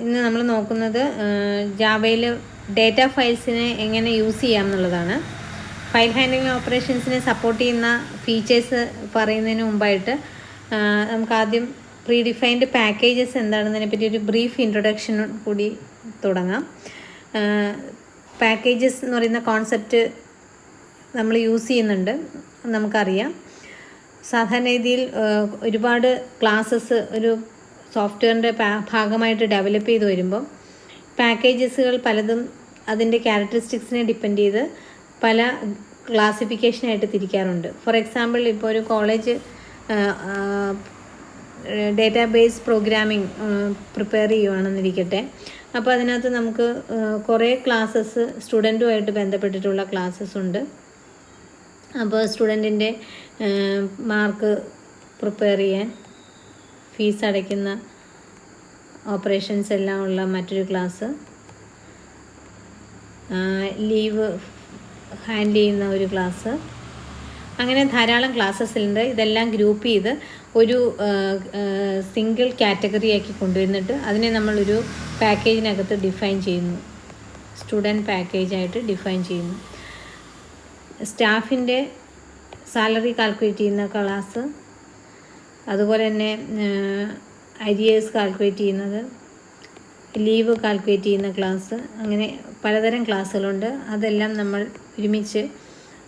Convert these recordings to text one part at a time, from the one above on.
ഇന്ന് നമ്മൾ നോക്കുന്നത് ജാവയിൽ ഡേറ്റ ഫയൽസിനെ എങ്ങനെ യൂസ് ചെയ്യാം എന്നുള്ളതാണ്. ഫയൽ ഹാൻഡ്ലിംഗ് ഓപ്പറേഷൻസിനെ സപ്പോർട്ട് ചെയ്യുന്ന ഫീച്ചേഴ്സ് പറയുന്നതിന് മുമ്പായിട്ട് നമുക്ക് ആദ്യം പ്രീ ഡിഫൈൻഡ് പാക്കേജസ് എന്താണെന്നതിനെ പറ്റി ഒരു ബ്രീഫ് ഇൻട്രൊഡക്ഷൻ കൂടി തുടങ്ങാം. പാക്കേജസ് എന്ന് പറയുന്ന കോൺസെപ്റ്റ് നമ്മൾ യൂസ് ചെയ്യുന്നുണ്ട്, നമുക്കറിയാം. സാധാരണ രീതിയിൽ ഒരുപാട് ക്ലാസ്സസ് ഒരു സോഫ്റ്റ്വെയറിൻ്റെ ഭാഗമായിട്ട് ഡെവലപ്പ് ചെയ്ത് വരുമ്പോൾ പാക്കേജസുകൾ പലതും അതിൻ്റെ ക്യാരക്ടറിസ്റ്റിക്സിനെ ഡിപ്പെൻഡ് ചെയ്ത് പല ക്ലാസിഫിക്കേഷനായിട്ട് തിരിക്കാറുണ്ട്. ഫോർ എക്സാമ്പിൾ, ഇപ്പോൾ ഒരു കോളേജ് ഡേറ്റാബേസ് പ്രോഗ്രാമിംഗ് പ്രിപ്പയർ ചെയ്യുകയാണെന്നിരിക്കട്ടെ. അപ്പോൾ അതിനകത്ത് നമുക്ക് കുറേ ക്ലാസ്സസ് സ്റ്റുഡൻറ്റുമായിട്ട് ബന്ധപ്പെട്ടിട്ടുള്ള ക്ലാസ്സസ് ഉണ്ട്. അപ്പോൾ സ്റ്റുഡൻറ്റിൻ്റെ മാർക്ക് പ്രിപ്പയർ ചെയ്യാൻ ഫീസ് അടയ്ക്കുന്ന ഓപ്പറേഷൻസ് എല്ലാം ഉള്ള മറ്റൊരു ക്ലാസ്, ലീവ് ഹാൻഡിൽ ചെയ്യുന്ന ഒരു ക്ലാസ്, അങ്ങനെ ധാരാളം ക്ലാസ്സസിലുണ്ട്. ഇതെല്ലാം ഗ്രൂപ്പ് ചെയ്ത് ഒരു സിംഗിൾ കാറ്റഗറി ആക്കി കൊണ്ടുവന്നിട്ട് അതിനെ നമ്മളൊരു പാക്കേജിനകത്ത് ഡിഫൈൻ ചെയ്യുന്നു, സ്റ്റുഡൻറ്റ് പാക്കേജായിട്ട് ഡിഫൈൻ ചെയ്യുന്നു. സ്റ്റാഫിൻ്റെ സാലറി കാൽക്കുലേറ്റ് ചെയ്യുന്ന ക്ലാസ്, അതുപോലെ തന്നെ അരിയേഴ്സ് കാൽക്കുലേറ്റ് ചെയ്യുന്നത്, ലീവ് കാൽക്കുലേറ്റ് ചെയ്യുന്ന ക്ലാസ്, അങ്ങനെ പലതരം ക്ലാസ്സുകളുണ്ട്. അതെല്ലാം നമ്മൾ ഒരുമിച്ച്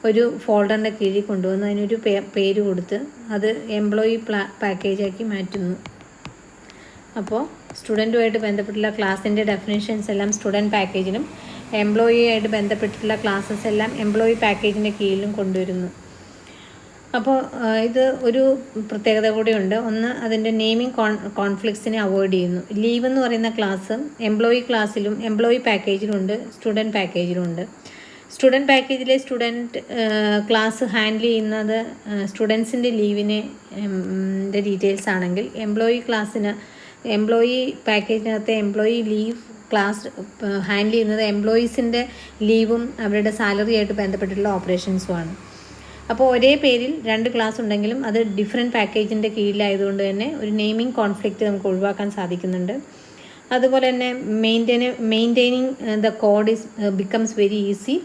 ഒരു ഫോൾഡറിൻ്റെ കീഴിൽ കൊണ്ടുവന്ന് അതിനൊരു പേര് കൊടുത്ത് അത് എംപ്ലോയി പാക്കേജാക്കി മാറ്റുന്നു. അപ്പോൾ സ്റ്റുഡൻറ്റുമായിട്ട് ബന്ധപ്പെട്ടുള്ള ക്ലാസ്സിൻ്റെ ഡെഫിനേഷൻസ് എല്ലാം സ്റ്റുഡൻറ്റ് പാക്കേജിലും എംപ്ലോയിയായിട്ട് ബന്ധപ്പെട്ടിട്ടുള്ള ക്ലാസ്സസ് എല്ലാം എംപ്ലോയി പാക്കേജിൻ്റെ കീഴിലും കൊണ്ടുവരുന്നു. അപ്പോൾ ഇത് ഒരു പ്രത്യേകത കൂടിയുണ്ട്. ഒന്ന്, അതിൻ്റെ നെയിമിംഗ് കോൺഫ്ലിക്ട്സിനെ അവോയ്ഡ് ചെയ്യുന്നു. ലീവ് എന്ന് പറയുന്ന ക്ലാസ് എംപ്ലോയി ക്ലാസ്സിലും എംപ്ലോയി പാക്കേജിലും ഉണ്ട്, സ്റ്റുഡൻറ്റ് പാക്കേജിലും ഉണ്ട്. സ്റ്റുഡൻറ്റ് പാക്കേജിലെ സ്റ്റുഡൻറ്റ് ക്ലാസ് ഹാൻഡിൽ ചെയ്യുന്നത് സ്റ്റുഡൻസിൻ്റെ ലീവിനെ ഡീറ്റെയിൽസ് ആണെങ്കിൽ, എംപ്ലോയി പാക്കേജിനകത്തെ എംപ്ലോയി ലീവ് ക്ലാസ് ഹാൻഡിൽ ചെയ്യുന്നത് എംപ്ലോയീസിൻ്റെ ലീവും അവരുടെ സാലറിയായിട്ട് ബന്ധപ്പെട്ടിട്ടുള്ള ഓപ്പറേഷൻസുമാണ്. അപ്പോൾ ഒരേ പേരിൽ രണ്ട് ക്ലാസ് ഉണ്ടെങ്കിലും അത് ഡിഫറെൻറ്റ് പാക്കേജിൻ്റെ കീഴിലായതുകൊണ്ട് തന്നെ ഒരു നെയിമിംഗ് കോൺഫ്ലിക്റ്റ് നമുക്ക് ഒഴിവാക്കാൻ സാധിക്കുന്നുണ്ട്. അതുപോലെ തന്നെ maintaining the code becomes very easy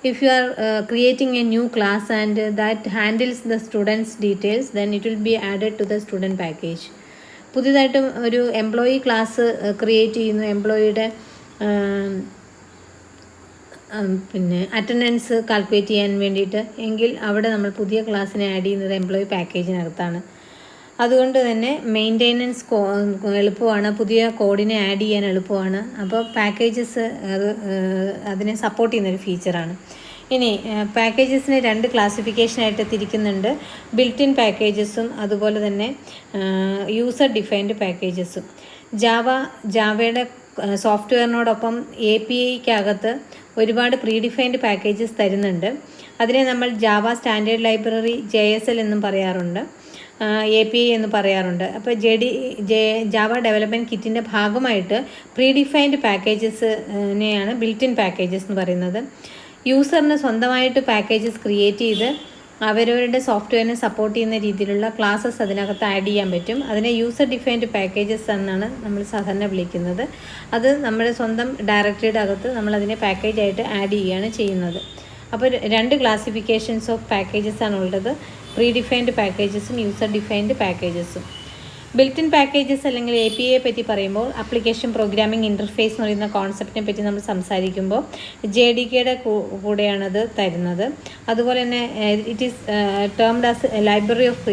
if you are creating a new class and that handles the students details, then it will be added to the student package. പുതിയതായിട്ട് ഒരു employee class create ചെയ്യുന്നു, എംപ്ലോയിയുടെ attendance calculate ചെയ്യാൻ വേണ്ടിയിട്ട്, എങ്കിൽ അവിടെ നമ്മൾ പുതിയ ക്ലാസ്സിനെ ആഡ് ചെയ്യുന്നത് എംപ്ലോയി പാക്കേജിനകത്താണ്. അതുകൊണ്ട് തന്നെ മെയിൻ്റെനൻസ് എളുപ്പമാണ്, പുതിയ കോഡിനെ ആഡ് ചെയ്യാൻ എളുപ്പമാണ്. അപ്പോൾ പാക്കേജസ് അതിനെ സപ്പോർട്ട് ചെയ്യുന്നൊരു ഫീച്ചറാണ്. ഇനി പാക്കേജസിനെ രണ്ട് ക്ലാസിഫിക്കേഷനായിട്ട് തിരിക്കുന്നുണ്ട്, ബിൽറ്റ് ഇൻ പാക്കേജസും അതുപോലെ തന്നെ യൂസർ ഡിഫൈൻഡ് പാക്കേജസും. ജാവയുടെ സോഫ്റ്റ്വെയറിനോടൊപ്പം APIക്കകത്ത് ഒരുപാട് പ്രീ ഡിഫൈൻഡ് പാക്കേജസ് തരുന്നുണ്ട്. അതിനെ നമ്മൾ ജാവ സ്റ്റാൻഡേർഡ് ലൈബ്രറി JSL എന്നും പറയാറുണ്ട്, API എന്ന് പറയാറുണ്ട്. അപ്പോൾ ജാവ ഡെവലപ്മെൻറ്റ് കിറ്റിൻ്റെ ഭാഗമായിട്ട് പ്രീ ഡിഫൈൻഡ് പാക്കേജസിനെയാണ് ബിൽറ്റ് ഇൻ പാക്കേജസ് എന്ന് പറയുന്നത്. യൂസറിന് സ്വന്തമായിട്ട് പാക്കേജസ് ക്രിയേറ്റ് ചെയ്ത് അവരവരുടെ സോഫ്റ്റ്വെയറിനെ സപ്പോർട്ട് ചെയ്യുന്ന രീതിയിലുള്ള ക്ലാസ്സസ് അതിനകത്ത് ആഡ് ചെയ്യാൻ പറ്റും. അതിനെ യൂസർ ഡിഫൈൻഡ് പാക്കേജസ് എന്നാണ് നമ്മൾ സാധാരണ വിളിക്കുന്നത്. അത് നമ്മുടെ സ്വന്തം ഡയറക്ടറിയുടെ അകത്ത് നമ്മളതിനെ പാക്കേജായിട്ട് ആഡ് ചെയ്യുകയാണ് ചെയ്യുന്നത്. അപ്പോൾ രണ്ട് ക്ലാസിഫിക്കേഷൻസ് ഓഫ് പാക്കേജസ് ആണ് ഉള്ളത്, പ്രീ ഡിഫൈൻഡ് പാക്കേജസും യൂസർ ഡിഫൈൻഡ് പാക്കേജസും. ബിൽറ്റ് ഇൻ പാക്കേജസ് അല്ലെങ്കിൽ APIയെ പറ്റി പറയുമ്പോൾ ആപ്ലിക്കേഷൻ പ്രോഗ്രാമിംഗ് ഇൻ്റർഫേസ് എന്ന് പറയുന്ന കോൺസെപ്റ്റിനെ പറ്റി നമ്മൾ സംസാരിക്കുമ്പോൾ JDKയുടെ കൂടെയാണത് തരുന്നത്. അതുപോലെ തന്നെ it is termed as library of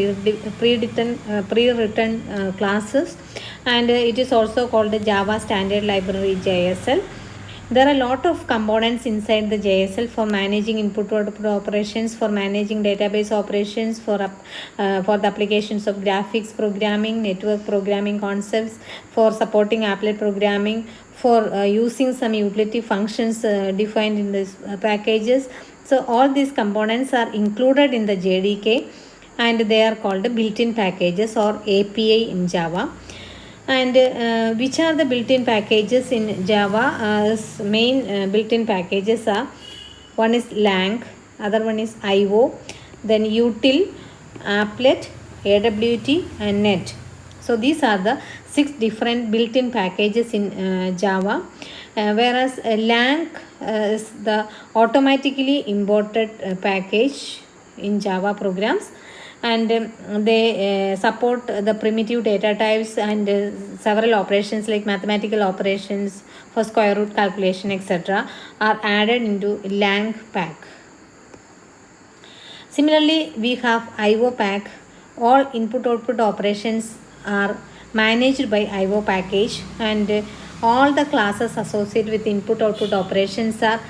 pre written classes and it is also called Java standard library JSL. There are a lot of components inside the JSL for managing input-output operations, for managing database operations, for the applications of graphics programming, network programming concepts, for supporting applet programming, for using some utility functions defined in these packages. So all these components are included in the JDK and they are called built-in packages or API in Java. And which are the built-in packages in Java? Main built-in packages are, one is Lang, other one is IO, then util, applet, AWT and net. So these are the 6 different built-in packages in Java, whereas Lang is the automatically imported package in Java programs, and they support the primitive data types and several operations like mathematical operations for square root calculation, etc. are added into Lang pack. Similarly, we have IO pack. All input-output operations are managed by IO package, and all the classes associated with input-output operations are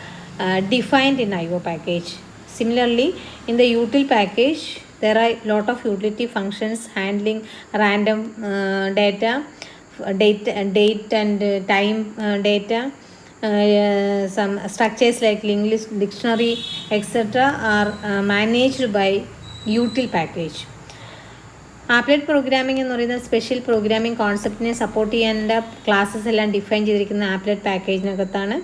defined in IO package. Similarly, in the util package, there are a lot of utility functions handling random date and time data. Some structures like linked list, dictionary, etc. are managed by util package. Applet programming എന്ന് പറയുന്ന special programming കോൺസെപ്റ്റിനെ support ചെയ്യാനുള്ള classes എല്ലാം define ചെയ്തിരിക്കുന്ന applet പാക്കേജിനകത്താണ്.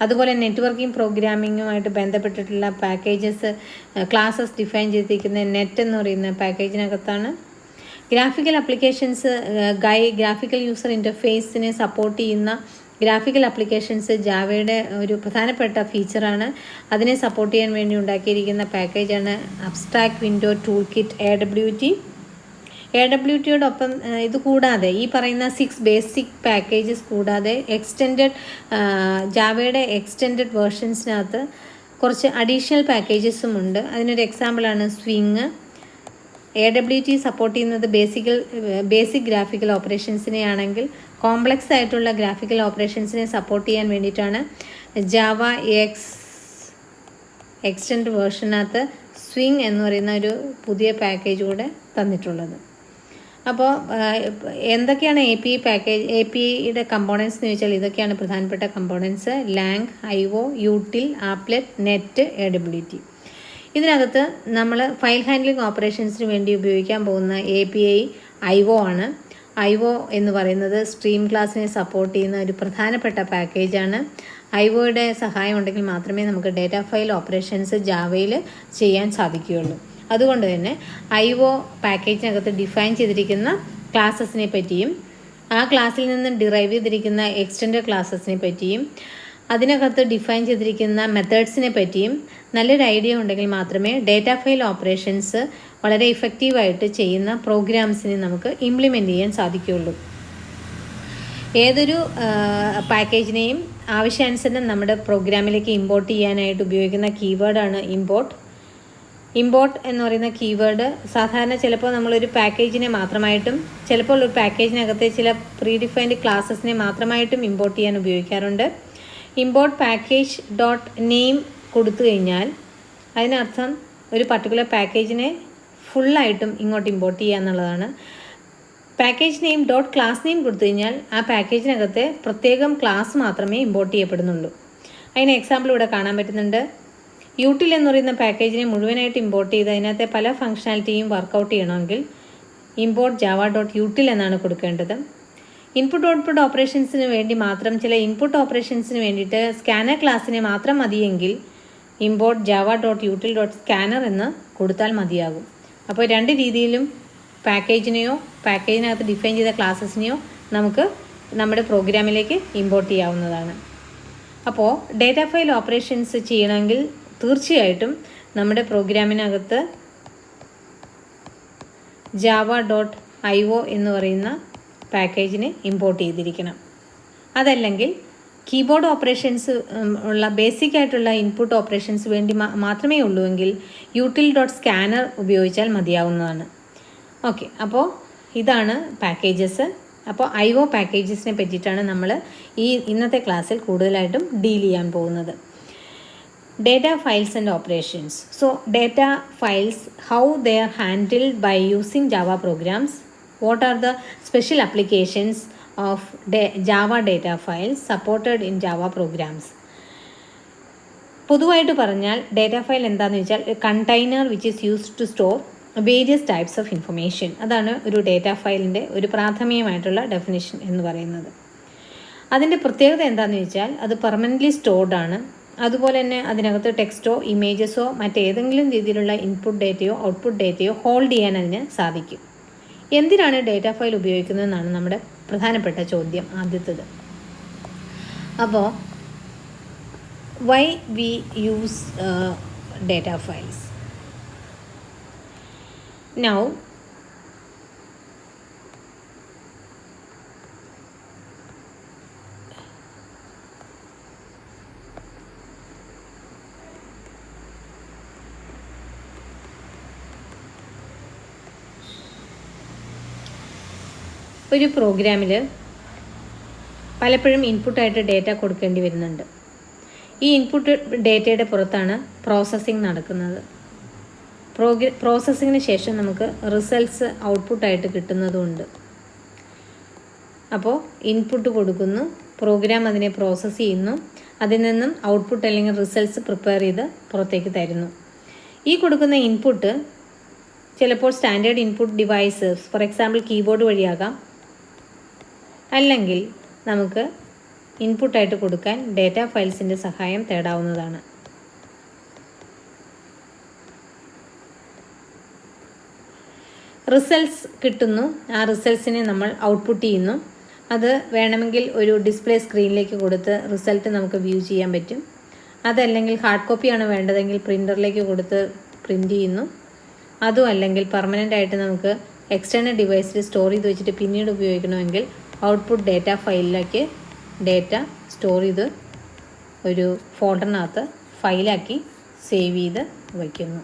അതുപോലെ networking പ്രോഗ്രാമിങ്ങുമായിട്ട് ബന്ധപ്പെട്ടിട്ടുള്ള പാക്കേജസ് ക്ലാസ്സസ് ഡിഫൈൻ ചെയ്തിരിക്കുന്ന നെറ്റ് എന്ന് പറയുന്ന പാക്കേജിനകത്താണ്. ഗ്രാഫിക്കൽ ആപ്ലിക്കേഷൻസ് ഗ്രാഫിക്കൽ യൂസർ ഇൻ്റർഫേസിനെ സപ്പോർട്ട് ചെയ്യുന്ന ഗ്രാഫിക്കൽ ആപ്ലിക്കേഷൻസ് ജാവയുടെ ഒരു പ്രധാനപ്പെട്ട ഫീച്ചറാണ്. അതിനെ സപ്പോർട്ട് ചെയ്യാൻ വേണ്ടി ഉണ്ടാക്കിയിരിക്കുന്ന പാക്കേജാണ് abstract window tool kit AWT. AWTയോടൊപ്പം ഇത് കൂടാതെ ഈ പറയുന്ന 6 ബേസിക് പാക്കേജസ് കൂടാതെ ജാവയുടെ എക്സ്റ്റെൻഡഡ് വേർഷൻസിനകത്ത് കുറച്ച് അഡീഷണൽ പാക്കേജസും ഉണ്ട്. അതിനൊരു എക്സാമ്പിളാണ് സ്വിങ്. AWT സപ്പോർട്ട് ചെയ്യുന്നത് ബേസിക് ഗ്രാഫിക്കൽ ഓപ്പറേഷൻസിനെ ആണെങ്കിൽ കോംപ്ലക്സ് ആയിട്ടുള്ള ഗ്രാഫിക്കൽ ഓപ്പറേഷൻസിനെ സപ്പോർട്ട് ചെയ്യാൻ വേണ്ടിയിട്ടാണ് ജാവ എക്സ്റ്റെൻഡ് വേർഷനകത്ത് സ്വിങ് എന്ന് പറയുന്ന ഒരു പുതിയ പാക്കേജ് കൂടെ തന്നിട്ടുള്ളത്. അപ്പോൾ എന്തൊക്കെയാണ് APIയുടെ കമ്പോണൻസ് എന്ന് ചോദിച്ചാൽ ഇതൊക്കെയാണ് പ്രധാനപ്പെട്ട components: lang, IO, util, applet, net, AWT. ഇതിനകത്ത് നമ്മൾ ഫയൽ ഹാൻഡ്ലിംഗ് ഓപ്പറേഷൻസിന് വേണ്ടി ഉപയോഗിക്കാൻ പോകുന്ന API IO ആണ്. IO എന്ന് പറയുന്നത് സ്ട്രീം ക്ലാസ്സിനെ സപ്പോർട്ട് ചെയ്യുന്ന ഒരു പ്രധാനപ്പെട്ട പാക്കേജാണ്. IOയുടെ സഹായം ഉണ്ടെങ്കിൽ മാത്രമേ നമുക്ക് ഡേറ്റ ഫയൽ ഓപ്പറേഷൻസ് ജാവയിൽ ചെയ്യാൻ സാധിക്കുകയുള്ളൂ. അതുകൊണ്ട് തന്നെ IO പാക്കേജിനകത്ത് ഡിഫൈൻ ചെയ്തിരിക്കുന്ന ക്ലാസ്സസിനെ പറ്റിയും ആ ക്ലാസ്സിൽ നിന്ന് ഡിറൈവ് ചെയ്തിരിക്കുന്ന എക്സ്റ്റൻഡഡ് ക്ലാസ്സസിനെ പറ്റിയും അതിനകത്ത് ഡിഫൈൻ ചെയ്തിരിക്കുന്ന മെത്തേഡ്സിനെ പറ്റിയും നല്ലൊരു ഐഡിയ ഉണ്ടെങ്കിൽ മാത്രമേ ഡേറ്റ ഫയൽ ഓപ്പറേഷൻസ് വളരെ ഇഫക്റ്റീവായിട്ട് ചെയ്യുന്ന പ്രോഗ്രാംസിനെ നമുക്ക് ഇംപ്ലിമെൻ്റ് ചെയ്യാൻ സാധിക്കുകയുള്ളൂ. ഏതൊരു പാക്കേജിനെയും ആവശ്യാനുസരണം നമ്മുടെ പ്രോഗ്രാമിലേക്ക് ഇമ്പോർട്ട് ചെയ്യാനായിട്ട് ഉപയോഗിക്കുന്ന കീവേഡാണ് ഇമ്പോർട്ട് എന്ന് പറയുന്ന കീവേഡ്. സാധാരണ ചിലപ്പോൾ നമ്മളൊരു പാക്കേജിനെ മാത്രമായിട്ടും ചിലപ്പോൾ ഒരു പാക്കേജിനകത്തെ ചില പ്രീഡിഫൈൻഡ് ക്ലാസ്സസിനെ മാത്രമായിട്ടും ഇമ്പോർട്ട് ചെയ്യാൻ ഉപയോഗിക്കാറുണ്ട്. ഇമ്പോർട്ട് പാക്കേജ് ഡോട്ട് നെയിം കൊടുത്തു കഴിഞ്ഞാൽ അതിനർത്ഥം ഒരു പർട്ടിക്കുലർ പാക്കേജിനെ ഫുള്ളായിട്ടും ഇങ്ങോട്ട് ഇമ്പോർട്ട് ചെയ്യുക എന്നുള്ളതാണ്. Package name dot class name കൊടുത്തു കഴിഞ്ഞാൽ ആ പാക്കേജിനകത്തെ പ്രത്യേകം ക്ലാസ് മാത്രമേ ഇമ്പോർട്ട് ചെയ്യപ്പെടുന്നുള്ളൂ. അതിന് എക്സാമ്പിൾ ഇവിടെ കാണാൻ പറ്റുന്നുണ്ട്. യൂട്ടിൽ എന്ന് പറയുന്ന പാക്കേജിനെ മുഴുവനായിട്ട് ഇമ്പോർട്ട് ചെയ്ത് അതിനകത്തെ പല ഫങ്ഷനാലിറ്റിയും വർക്കൗട്ട് ചെയ്യണമെങ്കിൽ ഇമ്പോർട്ട് ജാവ ഡോട്ട് യൂട്ടിൽ എന്നാണ് കൊടുക്കേണ്ടത്. ഇൻപുട്ട് ഔട്ട്പുട്ട് ഓപ്പറേഷൻസിന് വേണ്ടി മാത്രം ചില ഇൻപുട്ട് ഓപ്പറേഷൻസിന് വേണ്ടിയിട്ട് സ്കാനർ ക്ലാസ്സിനെ മാത്രം മതിയെങ്കിൽ import Java dot util dot scanner എന്ന് കൊടുത്താൽ മതിയാകും. അപ്പോൾ രണ്ട് രീതിയിലും പാക്കേജിനകത്ത് ഡിഫൈൻ ചെയ്ത ക്ലാസ്സസിനെയോ നമുക്ക് നമ്മുടെ പ്രോഗ്രാമിലേക്ക് ഇമ്പോർട്ട് ചെയ്യാവുന്നതാണ്. അപ്പോൾ ഡേറ്റ ഫയൽ ഓപ്പറേഷൻസ് ചെയ്യണമെങ്കിൽ തീർച്ചയായിട്ടും നമ്മുടെ പ്രോഗ്രാമിനകത്ത് ജാവ ഡോട്ട് IO എന്ന് പറയുന്ന പാക്കേജിനെ ഇമ്പോർട്ട് ചെയ്തിരിക്കണം. അതല്ലെങ്കിൽ കീബോർഡ് ഓപ്പറേഷൻസ് ഉള്ള ബേസിക് ആയിട്ടുള്ള ഇൻപുട്ട് ഓപ്പറേഷൻസ് വേണ്ടി മാത്രമേ ഉള്ളൂവെങ്കിൽ യൂട്ടിൽ ഡോട്ട് സ്കാനർ ഉപയോഗിച്ചാൽ മതിയാവുന്നതാണ്. ഓക്കെ, അപ്പോൾ ഇതാണ് പാക്കേജസ്. അപ്പോൾ IO പാക്കേജസിനെ പറ്റിയിട്ടാണ് നമ്മൾ ഇന്നത്തെ ക്ലാസ്സിൽ കൂടുതലായിട്ടും ഡീൽ ചെയ്യാൻ പോകുന്നത്. Data files and operations. So data files, how they are handled by using Java programs. What are the special applications of Java data files supported in Java programs? പൊതുവായിട്ട് പറഞ്ഞാൽ ഡേറ്റ ഫയൽ എന്താണെന്ന് വെച്ചാൽ container which is used to store various types of information. അതാണ് ഒരു data ഫയലിൻ്റെ ഒരു പ്രാഥമികമായിട്ടുള്ള definition എന്ന് പറയുന്നത്. അതിൻ്റെ പ്രത്യേകത എന്താണെന്ന് വെച്ചാൽ അത് പെർമനൻ്റ്ലി സ്റ്റോർഡ് ആണ്. അതുപോലെ തന്നെ അതിനകത്ത് ടെക്സ്റ്റോ ഇമേജസോ മറ്റേതെങ്കിലും രീതിയിലുള്ള ഇൻപുട്ട് ഡേറ്റയോ ഔട്ട്പുട്ട് ഡേറ്റയോ ഹോൾഡ് ചെയ്യാൻ അതിന് സാധിക്കും. എന്തിനാണ് ഡേറ്റ ഫയൽ ഉപയോഗിക്കുന്നതെന്നാണ് നമ്മുടെ പ്രധാനപ്പെട്ട ചോദ്യം ആദ്യത്തേത്. അപ്പോൾ why we use data files? Now ഒരു പ്രോഗ്രാമിൽ പലപ്പോഴും ഇൻപുട്ടായിട്ട് ഡേറ്റ കൊടുക്കേണ്ടി വരുന്നുണ്ട്. ഈ ഇൻപുട്ട് ഡേറ്റയുടെ പുറത്താണ് പ്രോസസ്സിംഗ് നടക്കുന്നത്. പ്രോസസ്സിങ്ങിന് ശേഷം നമുക്ക് റിസൾട്ട്സ് ഔട്ട്പുട്ടായിട്ട് കിട്ടുന്നതുമുണ്ട്. അപ്പോൾ ഇൻപുട്ട് കൊടുക്കുന്നു, പ്രോഗ്രാം അതിനെ പ്രോസസ്സ് ചെയ്യുന്നു, അതിൽ നിന്നും ഔട്ട്പുട്ട് അല്ലെങ്കിൽ റിസൾട്ട്സ് പ്രിപ്പയർ ചെയ്ത് പുറത്തേക്ക് തരുന്നു. ഈ കൊടുക്കുന്ന ഇൻപുട്ട് ചിലപ്പോൾ standard input devices, for example keyboard വഴിയാകാം, അല്ലെങ്കിൽ നമുക്ക് ഇൻപുട്ടായിട്ട് കൊടുക്കാൻ ഡേറ്റ ഫയൽസിൻ്റെ സഹായം തേടാവുന്നതാണ്. റിസൾട്ട്സ് കിട്ടുന്നു, ആ റിസൾട്ട്സിനെ നമ്മൾ ഔട്ട്പുട്ട് ചെയ്യുന്നു. അത് വേണമെങ്കിൽ ഒരു ഡിസ്പ്ലേ സ്ക്രീനിലേക്ക് കൊടുത്ത് റിസൾട്ട് നമുക്ക് വ്യൂ ചെയ്യാൻ പറ്റും. അതല്ലെങ്കിൽ ഹാർഡ് കോപ്പിയാണ് വേണ്ടതെങ്കിൽ പ്രിൻ്ററിലേക്ക് കൊടുത്ത് പ്രിൻ്റ് ചെയ്യുന്നു. അതും അല്ലെങ്കിൽ പെർമനൻ്റ് ആയിട്ട് നമുക്ക് എക്സ്റ്റേണൽ ഡിവൈസിൽ സ്റ്റോർ ചെയ്ത് വെച്ചിട്ട് പിന്നീട് ഉപയോഗിക്കണമെങ്കിൽ ഔട്ട്പുട്ട് ഡേറ്റ ഫയലിലേക്ക് ഡേറ്റ സ്റ്റോർ ചെയ്ത് ഒരു ഫോൾഡറിനകത്ത് ഫയലാക്കി സേവ് ചെയ്ത് വയ്ക്കുന്നു.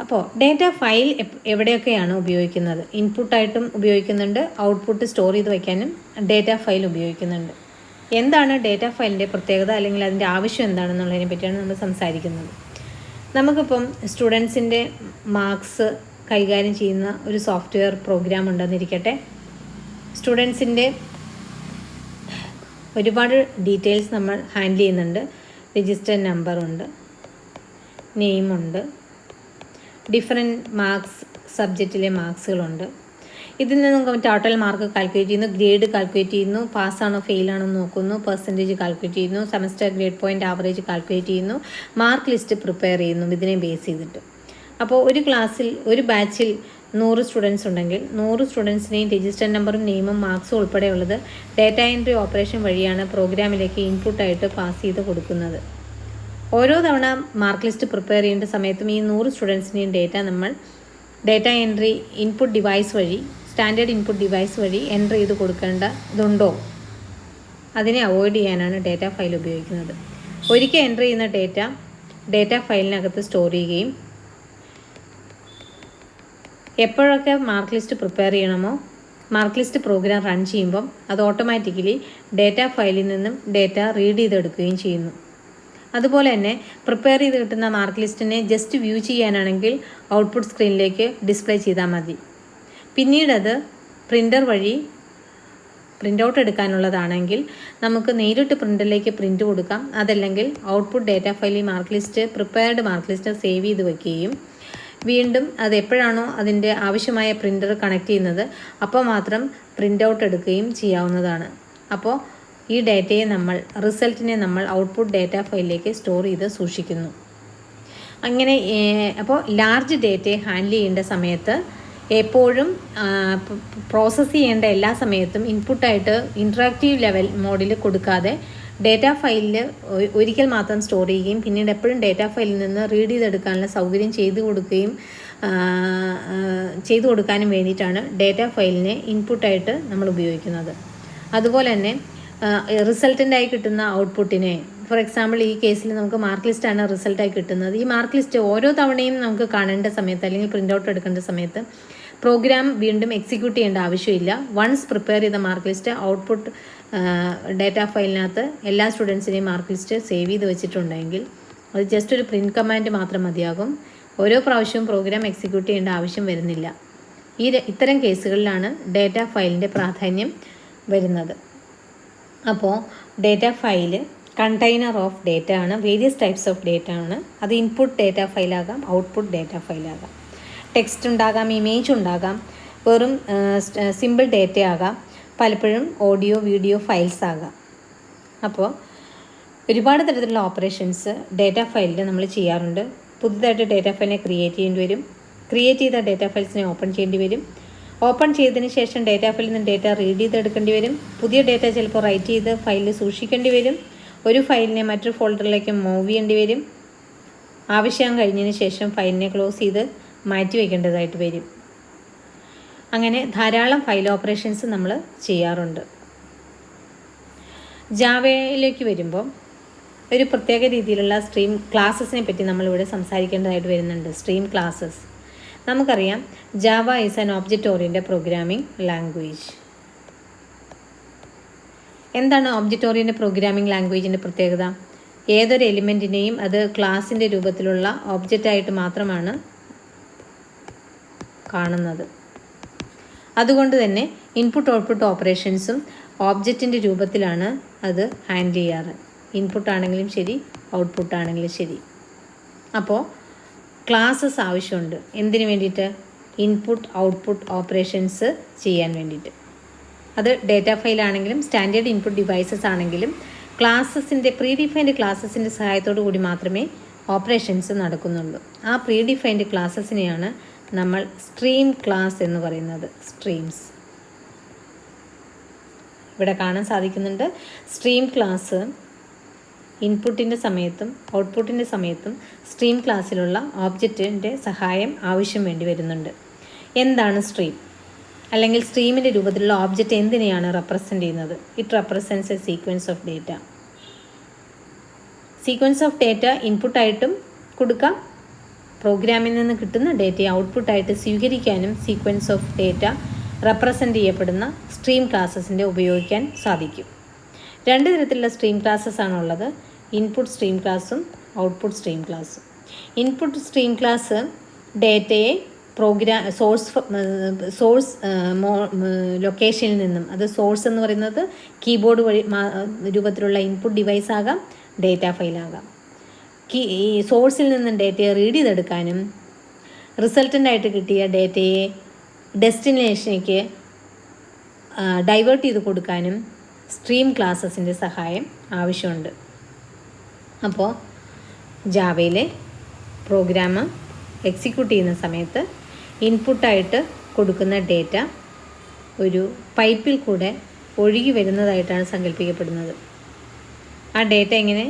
അപ്പോൾ ഡേറ്റ ഫയൽ എവിടെയൊക്കെയാണ് ഉപയോഗിക്കുന്നത്? ഇൻപുട്ടായിട്ടും ഉപയോഗിക്കുന്നുണ്ട്, ഔട്ട്പുട്ട് സ്റ്റോർ ചെയ്ത് വയ്ക്കാനും ഡേറ്റ ഫയൽ ഉപയോഗിക്കുന്നുണ്ട്. എന്താണ് ഡേറ്റ ഫയലിൻ്റെ പ്രത്യേകത അല്ലെങ്കിൽ അതിൻ്റെ ആവശ്യം എന്താണെന്നുള്ളതിനെ പറ്റിയാണ് നമ്മൾ സംസാരിക്കുന്നത്. നമുക്കിപ്പം സ്റ്റുഡൻസിൻ്റെ മാർക്സ് കൈകാര്യം ചെയ്യുന്ന ഒരു സോഫ്റ്റ്വെയർ പ്രോഗ്രാം ഉണ്ടെന്നിരിക്കട്ടെ. സ്റ്റുഡൻസിൻ്റെ ഒരുപാട് ഡീറ്റെയിൽസ് നമ്മൾ ഹാൻഡിൽ ചെയ്യുന്നുണ്ട്. രജിസ്റ്റർ നമ്പറുണ്ട്, നെയിമുണ്ട്, ഡിഫറെൻറ്റ് മാർക്സ്, സബ്ജക്റ്റിലെ മാർക്സുകളുണ്ട്. ഇതിൽ നിന്ന് നമുക്ക് ടോട്ടൽ മാർക്ക് കാൽക്കുലേറ്റ് ചെയ്യുന്നു, ഗ്രേഡ് കാൽക്കുലേറ്റ് ചെയ്യുന്നു, പാസ്സാണോ ഫെയിലാണോ നോക്കുന്നു, പെർസെൻറ്റേജ് കാൽക്കുലേറ്റ് ചെയ്യുന്നു, semester grade point average calculate ചെയ്യുന്നു, മാർക്ക് ലിസ്റ്റ് പ്രിപ്പയർ ചെയ്യുന്നു ഇതിനെ ബേസ് ചെയ്തിട്ട്. അപ്പോൾ ഒരു ക്ലാസ്സിൽ ഒരു ബാച്ചിൽ 100 സ്റ്റുഡൻസ് ഉണ്ടെങ്കിൽ 100 സ്റ്റുഡൻസിനെയും രജിസ്റ്റർ നമ്പറും നെയിമും മാർക്സും ഉൾപ്പെടെയുള്ളത് ഡേറ്റ എൻട്രി ഓപ്പറേഷൻ വഴിയാണ് പ്രോഗ്രാമിലേക്ക് ഇൻപുട്ടായിട്ട് പാസ് ചെയ്ത് കൊടുക്കുന്നത്. ഓരോ തവണ മാർക്ക് ലിസ്റ്റ് പ്രിപ്പയർ ചെയ്യേണ്ട സമയത്തും ഈ 100 സ്റ്റുഡൻസിനെയും ഡേറ്റ നമ്മൾ ഡേറ്റ എൻട്രി ഇൻപുട്ട് ഡിവൈസ് വഴി, സ്റ്റാൻഡേർഡ് ഇൻപുട്ട് ഡിവൈസ് വഴി എൻട്രി ചെയ്ത് കൊടുക്കേണ്ടതുണ്ടോ അതിനെ അവോയ്ഡ് ചെയ്യാനാണ് ഡേറ്റ ഫയൽ ഉപയോഗിക്കുന്നത്. ഒരിക്കൽ എൻട്രി ചെയ്യുന്ന ഡേറ്റ ഫയലിനകത്ത് സ്റ്റോർ ചെയ്യുകയും എപ്പോഴൊക്കെ മാർക്ക് ലിസ്റ്റ് പ്രിപ്പയർ ചെയ്യണമോ മാർക്ക് ലിസ്റ്റ് പ്രോഗ്രാം റൺ ചെയ്യുമ്പം അത് ഓട്ടോമാറ്റിക്കലി ഡേറ്റ ഫയലിൽ നിന്നും ഡേറ്റ റീഡ് ചെയ്തെടുക്കുകയും ചെയ്യുന്നു. അതുപോലെ തന്നെ പ്രിപ്പയർ ചെയ്ത് കിട്ടുന്ന മാർക്ക് ലിസ്റ്റിനെ ജസ്റ്റ് വ്യൂ ചെയ്യാനാണെങ്കിൽ ഔട്ട്പുട്ട് സ്ക്രീനിലേക്ക് ഡിസ്പ്ലേ ചെയ്താൽ മതി. പിന്നീടത് പ്രിൻ്റർ വഴി പ്രിൻ്റ് ഔട്ട് എടുക്കാനുള്ളതാണെങ്കിൽ നമുക്ക് നേരിട്ട് പ്രിൻ്ററിലേക്ക് പ്രിൻ്റ് കൊടുക്കാം. അതല്ലെങ്കിൽ ഔട്ട്പുട്ട് ഡേറ്റ ഫയലിൽ mark list, prepared mark list save ചെയ്ത് വയ്ക്കുകയും വീണ്ടും അത് എപ്പോഴാണോ അതിൻ്റെ ആവശ്യമായ പ്രിൻ്റർ കണക്ട് ചെയ്യുന്നത് അപ്പോൾ മാത്രം പ്രിൻ്റ് ഔട്ട് എടുക്കുകയും ചെയ്യാവുന്നതാണ്. അപ്പോൾ ഈ ഡേറ്റയെ റിസൾട്ടിനെ നമ്മൾ ഔട്ട്പുട്ട് ഡേറ്റ ഫയലിലേക്ക് സ്റ്റോർ ചെയ്ത് സൂക്ഷിക്കുന്നു. അങ്ങനെ അപ്പോൾ ലാർജ് ഡേറ്റയെ ഹാൻഡിൽ ചെയ്യേണ്ട സമയത്ത് എപ്പോഴും പ്രോസസ്സ് ചെയ്യേണ്ട എല്ലാ സമയത്തും ഇൻപുട്ടായിട്ട് ഇൻട്രാക്റ്റീവ് ലെവൽ മോഡിൽ കൊടുക്കാതെ ഡേറ്റ ഫയലിൽ ഒരിക്കൽ മാത്രം സ്റ്റോർ ചെയ്യുകയും പിന്നീട് എപ്പോഴും ഡേറ്റ ഫയലിൽ നിന്ന് റീഡ് ചെയ്തെടുക്കാനുള്ള സൗകര്യം ചെയ്തു കൊടുക്കാനും വേണ്ടിയിട്ടാണ് ഡേറ്റ ഫയലിനെ ഇൻപുട്ടായിട്ട് നമ്മൾ ഉപയോഗിക്കുന്നത്. അതുപോലെ തന്നെ റിസൾട്ടൻ്റായി കിട്ടുന്ന ഔട്ട്പുട്ടിനെ, ഫോർ എക്സാമ്പിൾ ഈ കേസിൽ നമുക്ക് മാർക്ക് ലിസ്റ്റാണ് റിസൾട്ടായി കിട്ടുന്നത്. ഈ മാർക്ക് ലിസ്റ്റ് ഓരോ തവണയും നമുക്ക് കാണേണ്ട സമയത്ത് അല്ലെങ്കിൽ പ്രിൻ്റ് ഔട്ട് എടുക്കേണ്ട സമയത്ത് പ്രോഗ്രാം വീണ്ടും എക്സിക്യൂട്ട് ചെയ്യേണ്ട ആവശ്യമില്ല. വൺസ് പ്രിപ്പയർ ചെയ്ത മാർക്ക് ലിസ്റ്റ് ഔട്ട്പുട്ട് ഡേറ്റ ഫയലിനകത്ത് എല്ലാ സ്റ്റുഡൻസിനെയും മാർക്ക് ലിസ്റ്റ് സേവ് ചെയ്ത് വെച്ചിട്ടുണ്ടെങ്കിൽ അത് ജസ്റ്റ് ഒരു പ്രിൻറ്റ് കമാൻഡ് മാത്രം മതിയാകും. ഓരോ പ്രാവശ്യവും പ്രോഗ്രാം എക്സിക്യൂട്ട് ചെയ്യേണ്ട ആവശ്യം വരുന്നില്ല. ഇത്തരം കേസുകളിലാണ് ഡേറ്റ ഫയലിൻ്റെ പ്രാധാന്യം വരുന്നത്. അപ്പോൾ data file container of data ആണ്. വേരിയസ് ടൈപ്സ് ഓഫ് ഡേറ്റ ആണ്. അത് ഇൻപുട്ട് ഡേറ്റ ഫയലാകാം, ഔട്ട്പുട്ട് ഡേറ്റ ഫയലാകാം, ടെക്സ്റ്റ് ഉണ്ടാകാം, ഇമേജ് ഉണ്ടാകാം, വെറും സിമ്പിൾ ഡേറ്റ ആകാം, പലപ്പോഴും ഓഡിയോ വീഡിയോ ഫയൽസ് ആകാം. അപ്പോൾ ഒരുപാട് തരത്തിലുള്ള ഓപ്പറേഷൻസ് ഡേറ്റ ഫയലിൽ നമ്മൾ ചെയ്യാറുണ്ട്. പുതുതായിട്ട് ഡേറ്റ ഫയലിനെ ക്രിയേറ്റ് ചെയ്യേണ്ടി വരും. ക്രിയേറ്റ് ചെയ്ത ഡേറ്റ ഫയൽസിനെ ഓപ്പൺ ചെയ്യേണ്ടി വരും. ഓപ്പൺ ചെയ്തതിന് ശേഷം ഡേറ്റ ഫയലിൽ നിന്ന് ഡേറ്റ റീഡ് ചെയ്തെടുക്കേണ്ടി വരും. പുതിയ ഡേറ്റ ചിലപ്പോൾ റൈറ്റ് ചെയ്ത് ഫയലിൽ സൂക്ഷിക്കേണ്ടി വരും. ഒരു ഫയലിനെ മറ്റൊരു ഫോൾഡറിലേക്ക് മൂവ് ചെയ്യേണ്ടി വരും. ആവശ്യം കഴിഞ്ഞതിന് ശേഷം ഫയലിനെ ക്ലോസ് ചെയ്ത് മാറ്റി വയ്ക്കേണ്ടതായിട്ട് വരും. അങ്ങനെ ധാരാളം ഫയൽ ഓപ്പറേഷൻസ് നമ്മൾ ചെയ്യാറുണ്ട്. ജാവയിലേക്ക് വരുമ്പോൾ ഒരു പ്രത്യേക രീതിയിലുള്ള സ്ട്രീം ക്ലാസ്സസിനെ പറ്റി നമ്മളിവിടെ സംസാരിക്കേണ്ടതായിട്ട് വരുന്നുണ്ട്. സ്ട്രീം ക്ലാസ്സസ് നമുക്കറിയാം, Java is an object oriented programming language. എന്താണ് ഒബ്ജക്റ്റ് ഓറിയൻറ്റഡ് പ്രോഗ്രാമിംഗ് ലാംഗ്വേജിൻ്റെ പ്രത്യേകത? ഏതൊരു എലിമെൻറ്റിനെയും അത് ക്ലാസിൻ്റെ രൂപത്തിലുള്ള ഒബ്ജക്റ്റായിട്ട് മാത്രമാണ് കാണുന്നത്. അതുകൊണ്ട് തന്നെ ഇൻപുട്ട് ഔട്ട്പുട്ട് ഓപ്പറേഷൻസും ഒബ്ജക്റ്റിൻ്റെ രൂപത്തിലാണ് അത് ഹാൻഡിൽ ചെയ്യാറ്. ഇൻപുട്ട് ആണെങ്കിലും ശരി, ഔട്ട്പുട്ട് ആണെങ്കിലും ശരി. അപ്പോൾ ക്ലാസ്സസ് ആവശ്യമുണ്ട്. എന്തിനു വേണ്ടിയിട്ട്? ഇൻപുട്ട് ഔട്ട്പുട്ട് ഓപ്പറേഷൻസ് ചെയ്യാൻ വേണ്ടിയിട്ട്. അത് ഡേറ്റ ഫയലാണെങ്കിലും സ്റ്റാൻഡേർഡ് ഇൻപുട്ട് ഡിവൈസസ് ആണെങ്കിലും ക്ലാസ്സസിൻ്റെ പ്രീഡിഫൈൻഡ് ക്ലാസ്സസിൻ്റെ സഹായത്തോടു കൂടി മാത്രമേ ഓപ്പറേഷൻസ് നടക്കുന്നുള്ളൂ. ആ പ്രീഡിഫൈൻഡ് ക്ലാസ്സസിനെയാണ് നമ്മൾ സ്ട്രീം ക്ലാസ് എന്ന് പറയുന്നത്. സ്ട്രീംസ് ഇവിടെ കാണാൻ സാധിക്കുന്നുണ്ട്. സ്ട്രീം ക്ലാസ് ഇൻപുട്ടിൻ്റെ സമയത്തും ഔട്ട്പുട്ടിൻ്റെ സമയത്തും സ്ട്രീം ക്ലാസ്സിലുള്ള ഓബ്ജക്റ്റിൻ്റെ സഹായം ആവശ്യം വേണ്ടി വരുന്നുണ്ട്. എന്താണ് സ്ട്രീം? അല്ലെങ്കിൽ സ്ട്രീമിൻ്റെ രൂപത്തിലുള്ള ഓബ്ജക്റ്റ് എന്തിനെയാണ് റെപ്രസെൻ്റ് ചെയ്യുന്നത്? It represents a sequence of data. Sequence of data ഇൻപുട്ടായിട്ടും കൊടുക്കാം. പ്രോഗ്രാമിൽ നിന്ന് കിട്ടുന്ന ഡേറ്റയെ ഔട്ട്പുട്ടായിട്ട് സ്വീകരിക്കാനും സീക്വൻസ് ഓഫ് ഡേറ്റ റെപ്രസെൻ്റ് ചെയ്യപ്പെടുന്ന സ്ട്രീം ക്ലാസ്സസിൻ്റെ ഉപയോഗിക്കാൻ സാധിക്കും. രണ്ട് തരത്തിലുള്ള സ്ട്രീം ക്ലാസ്സസ് ആണുള്ളത്. ഇൻപുട്ട് സ്ട്രീം ക്ലാസ്സും ഔട്ട്പുട്ട് സ്ട്രീം ക്ലാസ്സും. ഇൻപുട്ട് സ്ട്രീം ക്ലാസ് ഡേറ്റയെ സോഴ്സ് ലൊക്കേഷനിൽ നിന്നും, അത് സോഴ്സ് എന്ന് പറയുന്നത് കീബോർഡ് വഴി രൂപത്തിലുള്ള ഇൻപുട്ട് ഡിവൈസ് ആകാം, ഡേറ്റ ഫയലാകാം. ഈ സോഴ്സിൽ നിന്നും ഡേറ്റയെ റീഡ് ചെയ്തെടുക്കാനും റിസൾട്ടൻ്റായിട്ട് കിട്ടിയ ഡേറ്റയെ ഡെസ്റ്റിനേഷനിലേക്ക് ഡൈവേർട്ട് ചെയ്ത് കൊടുക്കാനും സ്ട്രീം ക്ലാസ്സസിൻ്റെ സഹായം ആവശ്യമുണ്ട്. അപ്പോൾ ജാവയിലെ പ്രോഗ്രാം എക്സിക്യൂട്ട് ചെയ്യുന്ന സമയത്ത് ഇൻപുട്ടായിട്ട് കൊടുക്കുന്ന ഡേറ്റ ഒരു പൈപ്പിൽ കൂടെ ഒഴുകി വരുന്നതായിട്ടാണ് സങ്കല്പിക്കപ്പെടുന്നത്. ആ ഡേറ്റ ഇങ്ങനെ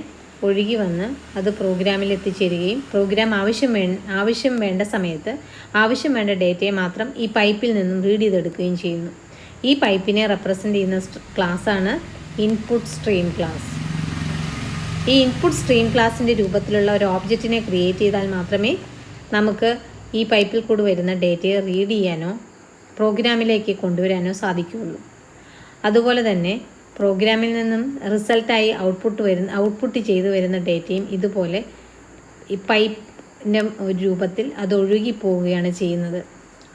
ഒഴുകി വന്ന് അത് പ്രോഗ്രാമിൽ എത്തിച്ചേരുകയും പ്രോഗ്രാം ആവശ്യം വേണ്ട സമയത്ത് ആവശ്യം വേണ്ട ഡേറ്റയെ മാത്രം ഈ പൈപ്പിൽ നിന്നും റീഡ് ചെയ്തെടുക്കുകയും ചെയ്യുന്നു. ഈ പൈപ്പിനെ റെപ്രസെൻ്റ് ചെയ്യുന്ന ക്ലാസ്സാണ് ഇൻപുട്ട് സ്ട്രീം ക്ലാസ്. ഈ ഇൻപുട്ട് സ്ട്രീം ക്ലാസ്സിൻ്റെ രൂപത്തിലുള്ള ഒരു ഓബ്ജക്റ്റിനെ ക്രിയേറ്റ് ചെയ്താൽ മാത്രമേ നമുക്ക് ഈ പൈപ്പിൽ കൂടി വരുന്ന ഡേറ്റയെ റീഡ് ചെയ്യാനോ പ്രോഗ്രാമിലേക്ക് കൊണ്ടുവരാനോ സാധിക്കുകയുള്ളൂ. അതുപോലെ തന്നെ പ്രോഗ്രാമിൽ നിന്നും റിസൾട്ടായി ഔട്ട്പുട്ട് ചെയ്തു വരുന്ന ഡേറ്റയും ഇതുപോലെ ഈ പൈപ്പിൻ്റെ രൂപത്തിൽ അത് ഒഴുകി പോവുകയാണ് ചെയ്യുന്നത്.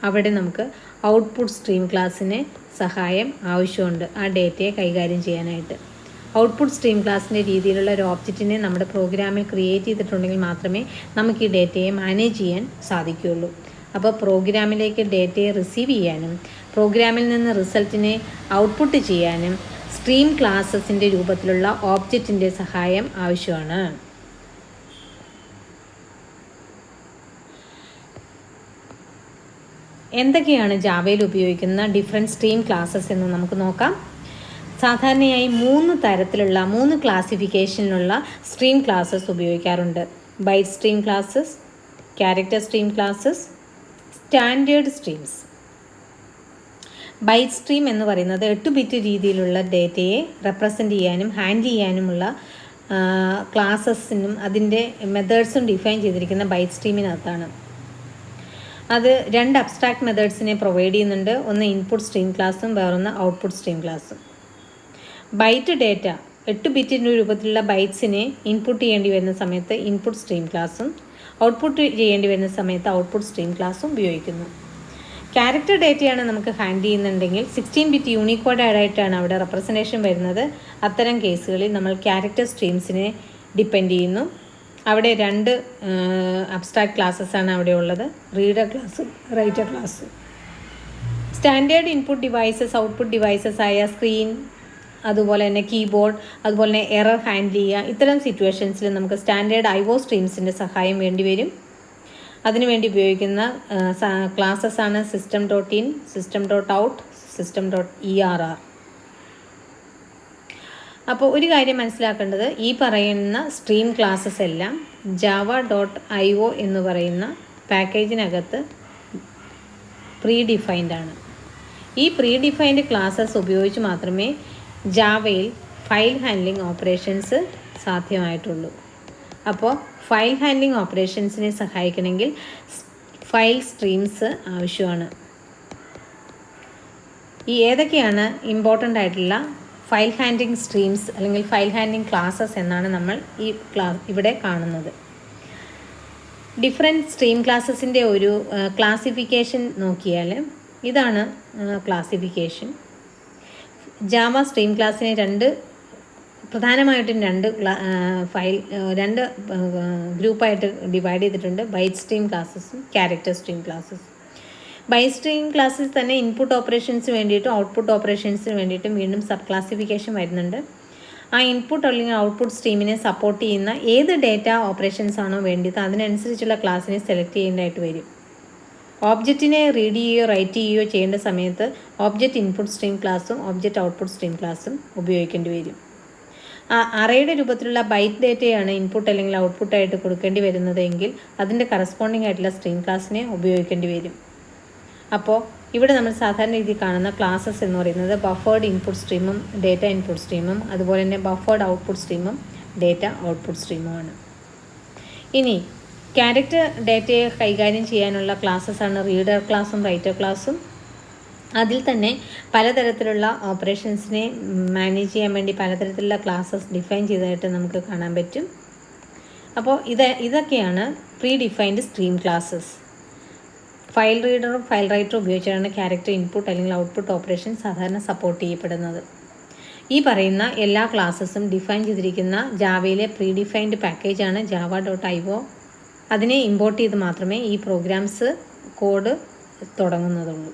അവിടെ നമുക്ക് ഔട്ട്പുട്ട് സ്ട്രീം ക്ലാസ്സിന് സഹായം ആവശ്യമുണ്ട് ആ ഡേറ്റയെ കൈകാര്യം ചെയ്യാനായിട്ട്. ഔട്ട്പുട്ട് സ്ട്രീം ക്ലാസ്സിൻ്റെ രീതിയിലുള്ള ഒരു ഓബ്ജക്റ്റിനെ നമ്മുടെ പ്രോഗ്രാമിൽ ക്രിയേറ്റ് ചെയ്തിട്ടുണ്ടെങ്കിൽ മാത്രമേ നമുക്ക് ഈ ഡേറ്റയെ മാനേജ് ചെയ്യാൻ സാധിക്കുകയുള്ളൂ. അപ്പോൾ പ്രോഗ്രാമിലേക്ക് ഡേറ്റയെ റിസീവ് ചെയ്യാനും പ്രോഗ്രാമിൽ നിന്ന് റിസൾട്ടിനെ ഔട്ട്പുട്ട് ചെയ്യാനും സ്ട്രീം ക്ലാസ്സസിൻ്റെ രൂപത്തിലുള്ള ഓബ്ജക്റ്റിൻ്റെ സഹായം ആവശ്യമാണ്. എന്തൊക്കെയാണ് ജാവയിൽ ഉപയോഗിക്കുന്ന ഡിഫറെൻറ്റ് സ്ട്രീം ക്ലാസ്സസ് എന്ന് നമുക്ക് നോക്കാം. സാധാരണയായി 3 തരത്തിലുള്ള 3 ക്ലാസിഫിക്കേഷനിലുള്ള സ്ട്രീം ക്ലാസ്സസ് ഉപയോഗിക്കാറുണ്ട്. Byte stream classes, character stream classes, standard streams. Byte stream എന്ന് പറയുന്നത് 8 ബിറ്റ് രീതിയിലുള്ള ഡേറ്റയെ റെപ്രസെൻ്റ് ചെയ്യാനും ഹാൻഡിൽ ചെയ്യാനുമുള്ള ക്ലാസ്സസിനും അതിൻ്റെ മെത്തേഡ്സും ഡിഫൈൻ ചെയ്തിരിക്കുന്ന ബൈറ്റ് സ്ട്രീമിനകത്താണ്. അത് 2 അബ്സ്ട്രാക്ട് മെത്തേഡ്സിനെ പ്രൊവൈഡ് ചെയ്യുന്നുണ്ട്. ഒന്ന് ഇൻപുട്ട് സ്ട്രീം ക്ലാസ്സും വേറൊന്ന് ഔട്ട്പുട്ട് സ്ട്രീം ക്ലാസ്സും. ബൈറ്റ് ഡേറ്റ 8 ബിറ്റിൻ്റെ രൂപത്തിലുള്ള ബൈറ്റ്സിനെ ഇൻപുട്ട് ചെയ്യേണ്ടി വരുന്ന സമയത്ത് ഇൻപുട്ട് സ്ട്രീം ക്ലാസ്സും ഔട്ട്പുട്ട് ചെയ്യേണ്ടി വരുന്ന സമയത്ത് ഔട്ട്പുട്ട് സ്ട്രീം ക്ലാസ്സും ഉപയോഗിക്കുന്നു. ക്യാരക്ടർ ഡേറ്റയാണ് നമുക്ക് ഹാൻഡിൽ ചെയ്യുന്നുണ്ടെങ്കിൽ 16 ബിറ്റ് യൂണിക്കോഡ് ആയിട്ടാണ് അവിടെ റെപ്രസെൻറ്റേഷൻ വരുന്നത്. അത്തരം കേസുകളിൽ നമ്മൾ ക്യാരക്ടർ സ്ട്രീംസിനെ ഡിപ്പെൻഡ് ചെയ്യുന്നു. അവിടെ 2 അബ്സ്ട്രാക്ട് ക്ലാസ്സസാണ് അവിടെ ഉള്ളത്, റീഡർ ക്ലാസ്സും റൈറ്റർ ക്ലാസ്സും. Standard input devices output devices ആയ സ്ക്രീൻ, അതുപോലെ തന്നെ കീബോർഡ്, അതുപോലെ തന്നെ എറർ ഹാൻഡിൽ ചെയ്യുക, ഇത്തരം സിറ്റുവേഷൻസിൽ നമുക്ക് സ്റ്റാൻഡേർഡ് IO സ്ട്രീംസിൻ്റെ സഹായം വേണ്ടി വരും. അതിനുവേണ്ടി ഉപയോഗിക്കുന്ന ക്ലാസ്സസാണ് system.in, system.out, system.err. അപ്പോൾ ഒരു കാര്യം മനസ്സിലാക്കേണ്ടത്, ഈ പറയുന്ന സ്ട്രീം ക്ലാസ്സസ് എല്ലാം java.io എന്ന് പറയുന്ന പാക്കേജിനകത്ത് പ്രീ ഡിഫൈൻഡ് ആണ്. ഈ പ്രീ ഡിഫൈൻഡ് ക്ലാസ്സസ് ഉപയോഗിച്ച് മാത്രമേ ജാവയിൽ ഫയൽ ഹാൻഡ്ലിംഗ് ഓപ്പറേഷൻസ് സാധ്യമായിട്ടുള്ളൂ. അപ്പോൾ ഫയൽ ഹാൻഡ്ലിംഗ് ഓപ്പറേഷൻസിനെ സഹായിക്കണമെങ്കിൽ ഫയൽ സ്ട്രീംസ് ആവശ്യമാണ്. ഈ ഏതൊക്കെയാണ് ഇമ്പോർട്ടൻ്റ് ആയിട്ടുള്ള ഫയൽ ഹാൻഡ്ലിംഗ് സ്ട്രീംസ് അല്ലെങ്കിൽ ഫയൽ ഹാൻഡ്ലിംഗ് ക്ലാസ്സസ് എന്നാണ് നമ്മൾ ഇവിടെ കാണുന്നത്. ഡിഫറെൻറ്റ് സ്ട്രീം ക്ലാസ്സസിൻ്റെ ഒരു ക്ലാസിഫിക്കേഷൻ നോക്കിയാൽ ഇതാണ് ക്ലാസിഫിക്കേഷൻ. ജാവ സ്ട്രീം ക്ലാസ്സിനെ പ്രധാനമായിട്ടും രണ്ട് ഗ്രൂപ്പായിട്ട് ഡിവൈഡ് ചെയ്തിട്ടുണ്ട്. ബൈറ്റ് സ്ട്രീം ക്ലാസ്സസും ക്യാരക്ടർ സ്ട്രീം ക്ലാസ്സസും. ബൈറ്റ് സ്ട്രീം ക്ലാസ്സസ് തന്നെ ഇൻപുട്ട് ഓപ്പറേഷൻസിന് വേണ്ടിയിട്ടും ഔട്ട്പുട്ട് ഓപ്പറേഷൻസിന് വേണ്ടിയിട്ടും വീണ്ടും സബ് ക്ലാസിഫിക്കേഷൻ വരുന്നുണ്ട്. ആ ഇൻപുട്ട് അല്ലെങ്കിൽ ഔട്ട്പുട്ട് സ്ട്രീമിനെ സപ്പോർട്ട് ചെയ്യുന്ന ഏത് ഡേറ്റ ഓപ്പറേഷൻസ് ആണോ വേണ്ടത് അതിനനുസരിച്ചുള്ള ക്ലാസ്സിനെ സെലക്ട് ചെയ്യേണ്ടതായിട്ട് വരും. ഓബ്ജക്റ്റിനെ റീഡ് ചെയ്യുകയോ റൈറ്റ് ചെയ്യുകയോ ചെയ്യേണ്ട സമയത്ത് ഓബ്ജക്റ്റ് ഇൻപുട്ട് സ്ട്രീം ക്ലാസ്സും ഓബ്ജക്റ്റ് ഔട്ട്പുട്ട് സ്ട്രീം ക്ലാസ്സും ഉപയോഗിക്കേണ്ടി വരും. അറേയുടെ രൂപത്തിലുള്ള ബൈറ്റ് ഡേറ്റയാണ് ഇൻപുട്ട് അല്ലെങ്കിൽ ഔട്ട്പുട്ടായിട്ട് കൊടുക്കേണ്ടി വരുന്നതെങ്കിൽ അതിൻ്റെ കറസ്പോണ്ടിങ് ആയിട്ടുള്ള സ്ട്രീം ക്ലാസ്സിനെ ഉപയോഗിക്കേണ്ടി വരും. അപ്പോൾ ഇവിടെ നമ്മൾ സാധാരണ രീതിയിൽ കാണുന്ന ക്ലാസ്സസ് എന്ന് പറയുന്നത് ബഫേർഡ് ഇൻപുട്ട് സ്ട്രീമും ഡേറ്റ ഇൻപുട്ട് സ്ട്രീമും അതുപോലെ തന്നെ ബഫേർഡ് ഔട്ട്പുട്ട് സ്ട്രീമും ഡേറ്റ ഔട്ട്പുട്ട് സ്ട്രീമുമാണ്. ഇനി ക്യാരക്ടർ ഡേറ്റയെ കൈകാര്യം ചെയ്യാനുള്ള ക്ലാസ്സസാണ് റീഡർ ക്ലാസ്സും റൈറ്റർ ക്ലാസ്സും. അതിൽ തന്നെ പലതരത്തിലുള്ള ഓപ്പറേഷൻസിനെ മാനേജ് ചെയ്യാൻ വേണ്ടി പലതരത്തിലുള്ള ക്ലാസ്സസ് ഡിഫൈൻ ചെയ്തതായിട്ട് നമുക്ക് കാണാൻ പറ്റും. അപ്പോൾ ഇതൊക്കെയാണ് predefined stream classes. File റീഡറും ഫയൽ റൈറ്ററും ഉപയോഗിച്ചാണ് ക്യാരക്ടർ ഇൻപുട്ട് അല്ലെങ്കിൽ ഔട്ട്പുട്ട് ഓപ്പറേഷൻ സാധാരണ സപ്പോർട്ട് ചെയ്യപ്പെടുന്നത്. ഈ പറയുന്ന എല്ലാ ക്ലാസ്സസും ഡിഫൈൻ ചെയ്തിരിക്കുന്ന ജാവയിലെ പ്രീ ഡിഫൈൻഡ് പാക്കേജാണ് java.io. അതിനെ ഇമ്പോർട്ട് ചെയ്ത് മാത്രമേ ഈ പ്രോഗ്രാംസ് കോഡ് തുടങ്ങുന്നതുള്ളൂ.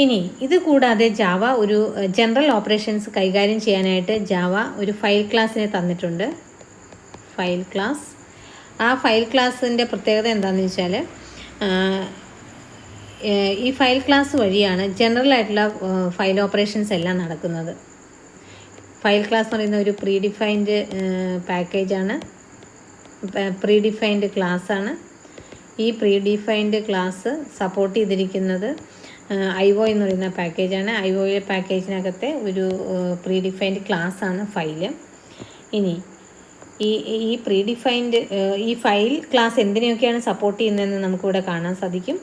ഇനി ഇത് കൂടാതെ ജാവ ഒരു ജനറൽ ഓപ്പറേഷൻസ് കൈകാര്യം ചെയ്യാനായിട്ട് ജാവ ഒരു ഫയൽ ക്ലാസ്സിനെ തന്നിട്ടുണ്ട്. File class. ആ ഫയൽ ക്ലാസ്സിൻ്റെ പ്രത്യേകത എന്താണെന്ന് വെച്ചാൽ ഈ ഫയൽ ക്ലാസ് വഴിയാണ് ജനറൽ ആയിട്ടുള്ള ഫയൽ ഓപ്പറേഷൻസ് എല്ലാം നടക്കുന്നത്. ഫയൽ ക്ലാസ് എന്ന് പറയുന്ന ഒരു പ്രീ ഡിഫൈൻഡ് പാക്കേജാണ്, പ്രീ ഡിഫൈൻഡ് ക്ലാസ്സാണ്. ഈ പ്രീ ഡിഫൈൻഡ് ക്ലാസ് സപ്പോർട്ട് ചെയ്തിരിക്കുന്നത് IO എന്ന് പറയുന്ന പാക്കേജാണ്. IO പാക്കേജിനകത്തെ ഒരു പ്രീ ഡിഫൈൻഡ് ക്ലാസ്സാണ് ഫയല്. ഇനി ഈ പ്രീ ഡിഫൈൻഡ് ഈ ഫയൽ ക്ലാസ് എന്തിനെയൊക്കെയാണ് സപ്പോർട്ട് ചെയ്യുന്നതെന്ന് നമുക്കിവിടെ കാണാൻ സാധിക്കും.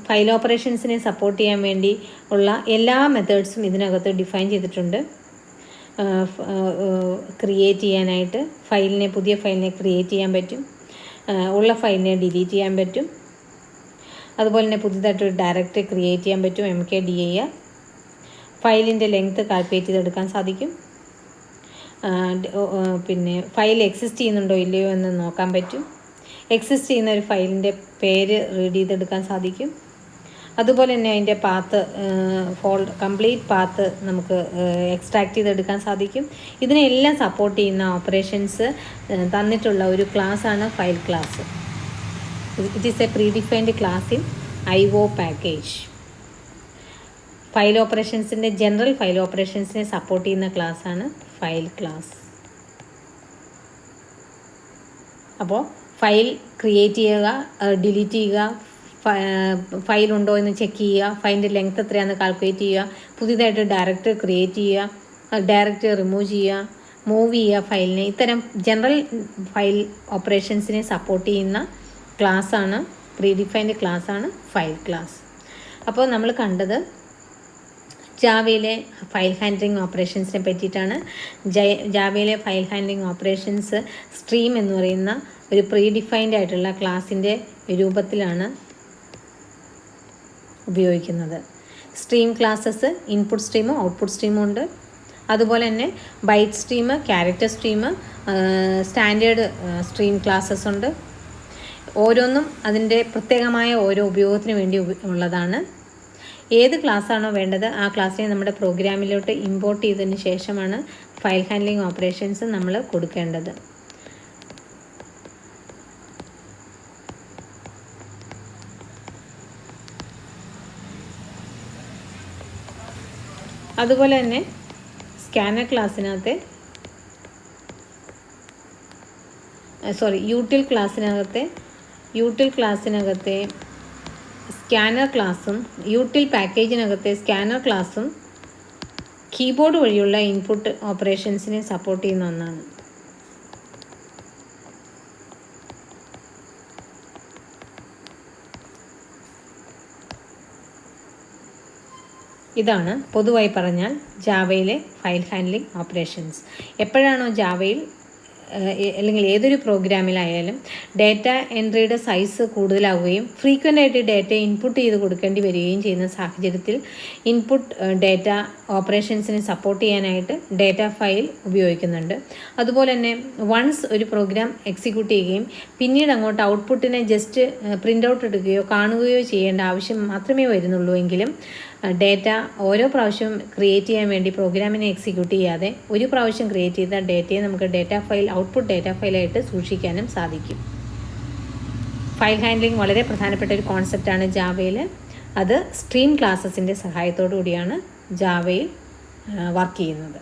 ഫയൽ ഓപ്പറേഷൻസിനെ സപ്പോർട്ട് ചെയ്യാൻ വേണ്ടി ഉള്ള എല്ലാ മെത്തേഡ്സും ഇതിനകത്ത് ഡിഫൈൻ ചെയ്തിട്ടുണ്ട്. ക്രിയേറ്റ് ചെയ്യാനായിട്ട് പുതിയ ഫയലിനെ ക്രിയേറ്റ് ചെയ്യാൻ പറ്റും, ഉള്ള ഫയലിനെ ഡിലീറ്റ് ചെയ്യാൻ പറ്റും, അതുപോലെ തന്നെ പുതിയതായിട്ടൊരു ഡയറക്ടറി ക്രിയേറ്റ് ചെയ്യാൻ പറ്റും, mkdir. ഫയലിൻ്റെ ലെങ്ത്ത് കാൽക്കുലേറ്റ് ചെയ്തെടുക്കാൻ സാധിക്കും. പിന്നെ ഫയൽ എക്സിസ്റ്റ് ചെയ്യുന്നുണ്ടോ ഇല്ലയോ എന്ന് നോക്കാൻ പറ്റും. എക്സിസ്റ്റ് ചെയ്യുന്ന ഒരു ഫയലിൻ്റെ പേര് റീഡ് ചെയ്തെടുക്കാൻ സാധിക്കും. അതുപോലെ തന്നെ അതിൻ്റെ പാത്ത് കംപ്ലീറ്റ് പാത്ത് നമുക്ക് എക്സ്ട്രാക്ട് ചെയ്തെടുക്കാൻ സാധിക്കും. ഇതിനെല്ലാം സപ്പോർട്ട് ചെയ്യുന്ന ഓപ്പറേഷൻസ് തന്നിട്ടുള്ള ഒരു ക്ലാസ്സാണ് file class. It is a predefined class in IO package. File ഓപ്പറേഷൻസിൻ്റെ ജനറൽ ഫയൽ ഓപ്പറേഷൻസിനെ സപ്പോർട്ട് ചെയ്യുന്ന ക്ലാസ്സാണ് ഫയൽ ക്ലാസ്. അപ്പോൾ ഫയൽ ക്രിയേറ്റ് ചെയ്യുക, ഡിലീറ്റ് ചെയ്യുക, ഫയലുണ്ടോ എന്ന് ചെക്ക് ചെയ്യുക, ഫയലിൻ്റെ ലെങ്ത് എത്രയാണെന്ന് കാൽക്കുലേറ്റ് ചെയ്യുക, പുതിയതായിട്ട് ഡയറക്ടറി ക്രിയേറ്റ് ചെയ്യുക, ഡയറക്ടറി റിമൂവ് ചെയ്യുക, മൂവ് ചെയ്യുക ഫയലിനെ. ഇത്തരം ജനറൽ ഫയൽ ഓപ്പറേഷൻസിനെ സപ്പോർട്ട് ചെയ്യുന്ന ക്ലാസ്സാണ്, പ്രീ ഡിഫൈൻഡ് ക്ലാസ്സാണ് ഫയൽ ക്ലാസ്. അപ്പോൾ നമ്മൾ കണ്ടത് ജാവയിലെ ഫയൽ ഹാൻഡ്ലിംഗ് ഓപ്പറേഷൻസിനെ പറ്റിയിട്ടാണ്. ജാവയിലെ ഫയൽ ഹാൻഡ്ലിംഗ് ഓപ്പറേഷൻസ് സ്ട്രീം എന്ന് പറയുന്ന ഒരു പ്രീ ഡിഫൈൻഡ് ആയിട്ടുള്ള ക്ലാസ്സിൻ്റെ രൂപത്തിലാണ് ഉപയോഗിക്കുന്നത്. സ്ട്രീം ക്ലാസ്സസ് ഇൻപുട്ട് സ്ട്രീമും ഔട്ട്പുട്ട് സ്ട്രീമും ഉണ്ട്. അതുപോലെ തന്നെ byte stream, character stream, standard stream classes ഉണ്ട്. ഓരോന്നും അതിൻ്റെ പ്രത്യേകമായ ഓരോ ഉപയോഗത്തിന് വേണ്ടി ഉള്ളതാണ്. ഏത് ക്ലാസ്സാണോ വേണ്ടത് ആ ക്ലാസ്സിനെ നമ്മുടെ പ്രോഗ്രാമിലോട്ട് ഇമ്പോർട്ട് ചെയ്തതിന് ശേഷമാണ് ഫയൽ ഹാൻഡ്ലിംഗ് ഓപ്പറേഷൻസ് നമ്മൾ കൊടുക്കേണ്ടത്. അതുപോലെ തന്നെ സ്കാനർ ക്ലാസ്സിനകത്തെ യൂട്ടിൽ ക്ലാസ്സിനകത്തെ സ്കാനർ ക്ലാസ്സും യൂട്ടിൽ പാക്കേജിനകത്തെ സ്കാനർ ക്ലാസ്സും കീബോർഡ് വഴിയുള്ള ഇൻപുട്ട് ഓപ്പറേഷൻസിനെ സപ്പോർട്ട് ചെയ്യുന്ന ഒന്നാണ്. ഇതാണ് പൊതുവായി പറഞ്ഞാൽ ജാവയിലെ ഫയൽ ഹാൻഡ്ലിംഗ് ഓപ്പറേഷൻസ്. എപ്പോഴാണോ ജാവയിൽ അല്ലെങ്കിൽ ഏതൊരു പ്രോഗ്രാമിലായാലും ഡാറ്റ എൻട്രിയുടെ സൈസ് കൂടുതലാവുകയും ഫ്രീക്വൻ്റ് ആയിട്ട് ഡാറ്റ ഇൻപുട്ട് ചെയ്ത് കൊടുക്കേണ്ടി വരികയും ചെയ്യുന്ന സാഹചര്യത്തിൽ ഇൻപുട്ട് ഡാറ്റ ഓപ്പറേഷൻസിനെ സപ്പോർട്ട് ചെയ്യാനായിട്ട് ഡാറ്റ ഫയൽ ഉപയോഗിക്കുന്നുണ്ട്. അതുപോലെ തന്നെ വൺസ് ഒരു പ്രോഗ്രാം എക്സിക്യൂട്ട് ചെയ്യുകയും പിന്നീട് അങ്ങോട്ട് ഔട്ട്പുട്ടിനെ ജസ്റ്റ് പ്രിൻ്റ് ഔട്ട് എടുക്കുകയോ കാണുകയോ ചെയ്യേണ്ട ആവശ്യം മാത്രമേ വരുന്നുള്ളൂ എങ്കിലും ഡാറ്റ ഓരോ പ്രാവശ്യവും ക്രിയേറ്റ് ചെയ്യാൻ വേണ്ടി പ്രോഗ്രാമിനെ എക്സിക്യൂട്ട് ചെയ്യാതെ ഒരു പ്രാവശ്യം ക്രിയേറ്റ് ചെയ്ത ഡാറ്റയെ നമുക്ക് ഔട്ട്പുട്ട് ഡാറ്റ ഫയലായിട്ട് സൂക്ഷിക്കാനും സാധിക്കും. ഫയൽ ഹാൻഡ്ലിംഗ് വളരെ പ്രധാനപ്പെട്ട ഒരു കോൺസെപ്റ്റാണ് ജാവയിൽ. അത് സ്ട്രീം ക്ലാസ്സസിൻ്റെ സഹായത്തോടു കൂടിയാണ് ജാവയിൽ വർക്ക് ചെയ്യുന്നത്.